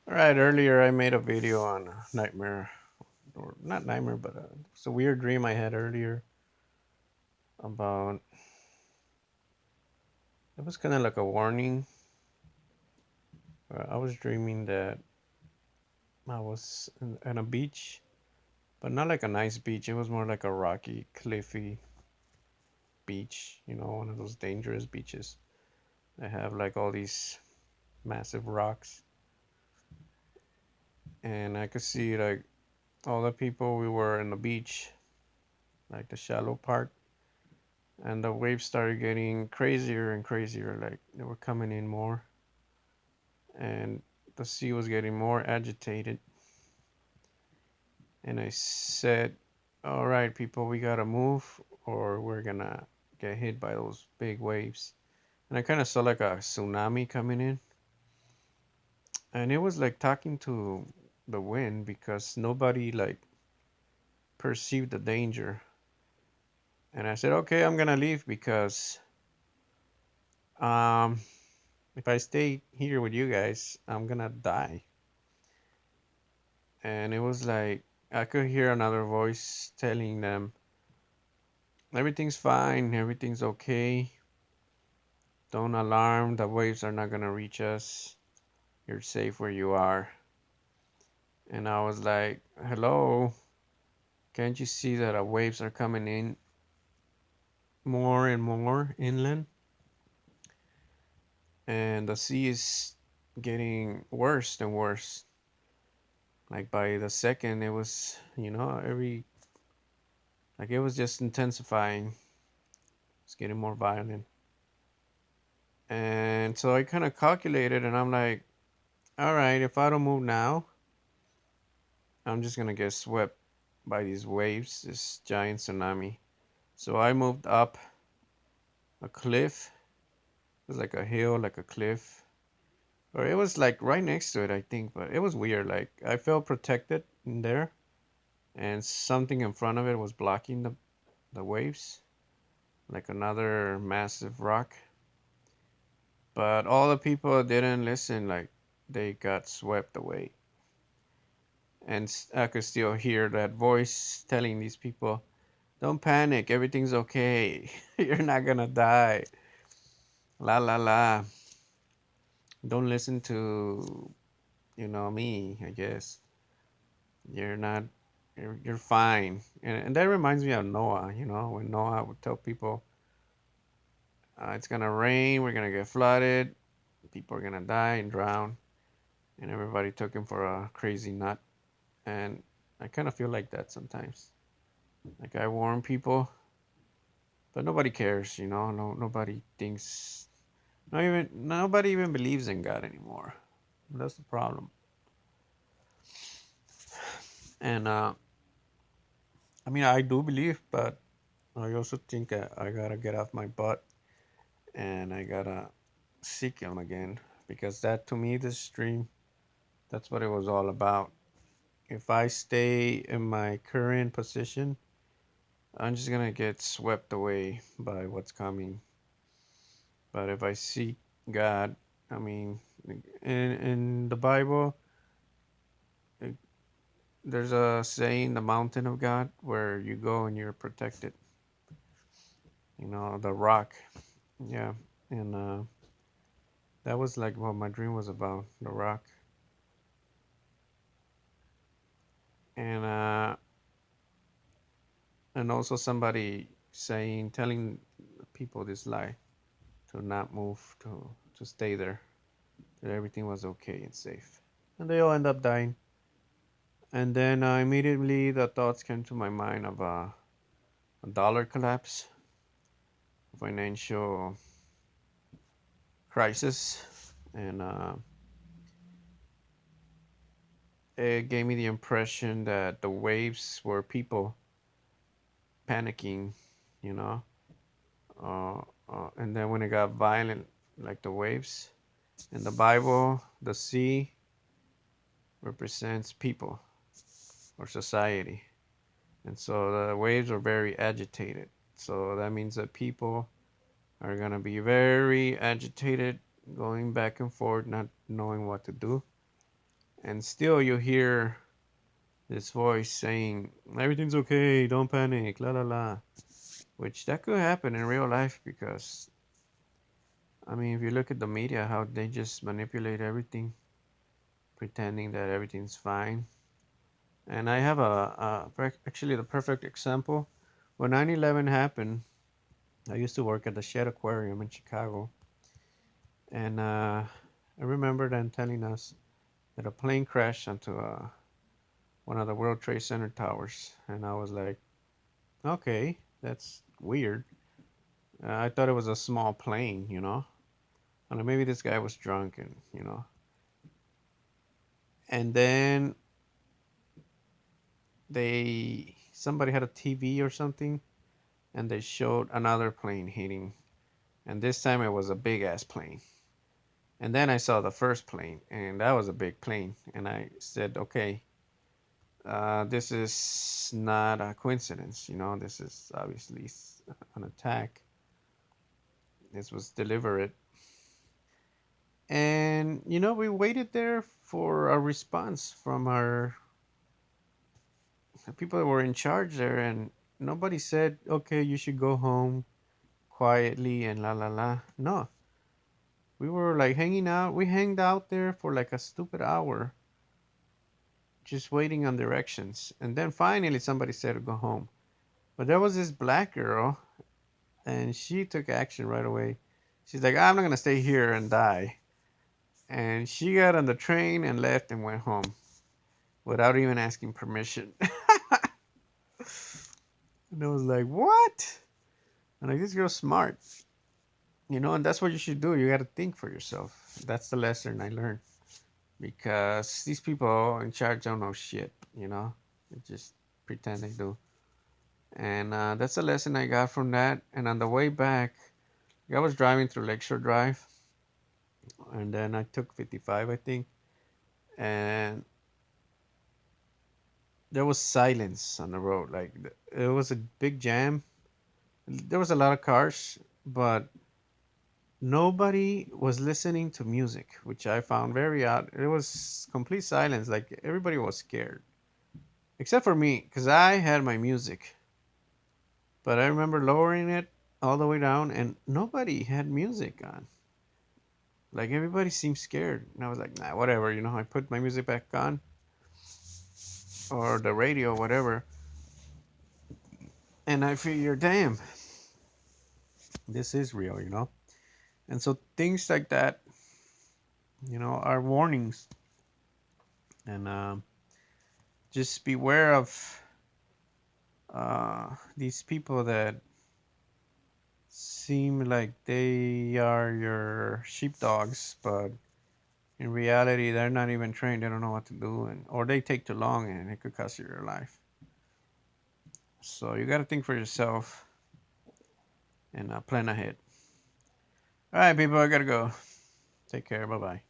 All right, earlier I made a video on a nightmare, or not nightmare, but it's a weird dream I had earlier about. It was kind of like a warning. I was dreaming that I was in a beach, but not like a nice beach. It was more like a rocky, cliffy beach. One of those dangerous beaches that have like all these massive rocks, and I could see like all the people we were in the beach, like the shallow part, and the waves started getting crazier and crazier, like they were coming in more, and the sea was getting more agitated. And I said, all right, people, we gotta move or we're gonna get hit by those big waves. And I kind of saw like a tsunami coming in, and it was like talking to the wind because nobody like perceived the danger. And I said, okay, I'm gonna leave because um if I stay here with you guys, I'm gonna die. And it was like I could hear another voice telling them, everything's fine, everything's okay. Don't alarm, the waves are not gonna reach us. You're safe where you are. And I was like, hello, can't you see that the waves are coming in more and more inland? And the sea is getting worse and worse. Like by the second, it was, like it was just intensifying. It's getting more violent. And so I kind of calculated and I'm like, all right, if I don't move now, I'm just going to get swept by these waves, this giant tsunami. So I moved up a cliff. It was like a hill, like a cliff. Or it was like right next to it, I think, but it was weird. Like I felt protected in there and something in front of it was blocking the waves, like another massive rock. But all the people didn't listen, like they got swept away. And I could still hear that voice telling these people, don't panic, everything's okay. You're not gonna die. La la la. Don't listen to, me, I guess. You're not, you're fine. And that reminds me of Noah, when Noah would tell people, it's gonna rain, we're gonna get flooded, people are gonna die and drown. And everybody took him for a crazy nut. And I kind of feel like that sometimes. Like I warn people, but nobody cares, No, nobody thinks. No, even nobody even believes in God anymore. That's the problem. And I mean, I do believe, but I also think I gotta get off my butt and I gotta seek Him again because that to me, this dream, that's what it was all about. If I stay in my current position, I'm just gonna get swept away by what's coming. But if I seek God, I mean, in the Bible, uh, there's a saying, the mountain of God, where you go and you're protected. The rock. Yeah. And that was like what my dream was about, the rock. And also somebody saying, telling people this lie to not move, to stay there, that everything was okay and safe. And they all end up dying. And then immediately the thoughts came to my mind of a dollar collapse, financial crisis, and it gave me the impression that the waves were people panicking, you know. And then when it got violent, like the waves in the Bible, the sea represents people or society, and so the waves are very agitated. So that means that people are gonna be very agitated, going back and forth, not knowing what to do. and still you hear this voice saying everything's okay, don't panic, la la la. Which that could happen in real life because I mean, if you look at the media, how they just manipulate everything, pretending that everything's fine. And I have actually the perfect example. When 9/11 happened, I used to work at the Shed Aquarium in Chicago, and I remember them telling us that a plane crashed onto one of the World Trade Center towers, and I was like, okay, that's weird. I thought it was a small plane, you know. I don't know, maybe this guy was drunk, and you know. And then they somebody had a TV or something, and they showed another plane hitting, and this time it was a big ass plane. And then I saw the first plane, and that was a big plane, and I said, okay, this is not a coincidence, you know. This is obviously an attack. This was deliberate. And you know, we waited there for a response from our the people that were in charge there, and nobody said, okay, you should go home quietly and la la la. No, we were like hanging out. We hanged out there for like a stupid hour, just waiting on directions. And then finally somebody said to go home. But there was this black girl, and she took action right away. She's like, I'm not gonna stay here and die. And she got on the train and left and went home without even asking permission. And I was like, what? And like, this girl's smart, you know, and that's what you should do. You got to think for yourself. That's the lesson I learned because these people in charge don't know shit, you know, they just pretend they do. And that's a lesson I got from that. And on the way back, I was driving through Lakeshore Drive, and then I took 55, I think, and there was silence on the road. Like it was a big jam. There was a lot of cars, but nobody was listening to music, which I found very odd. It was complete silence. Like everybody was scared, except for me, because I had my music. But I remember lowering it all the way down, and nobody had music on. Like everybody seemed scared, and I was like, nah, whatever. You know, I put my music back on or the radio, whatever, and I figured, damn, this is real, you know. And so things like that, you know, are warnings, and just beware of these people that seem like they are your sheepdogs, but in reality, they're not even trained. They don't know what to do, and or they take too long, and it could cost you your life. So you got to think for yourself and plan ahead. All right, people, I gotta go. Take care. Bye bye.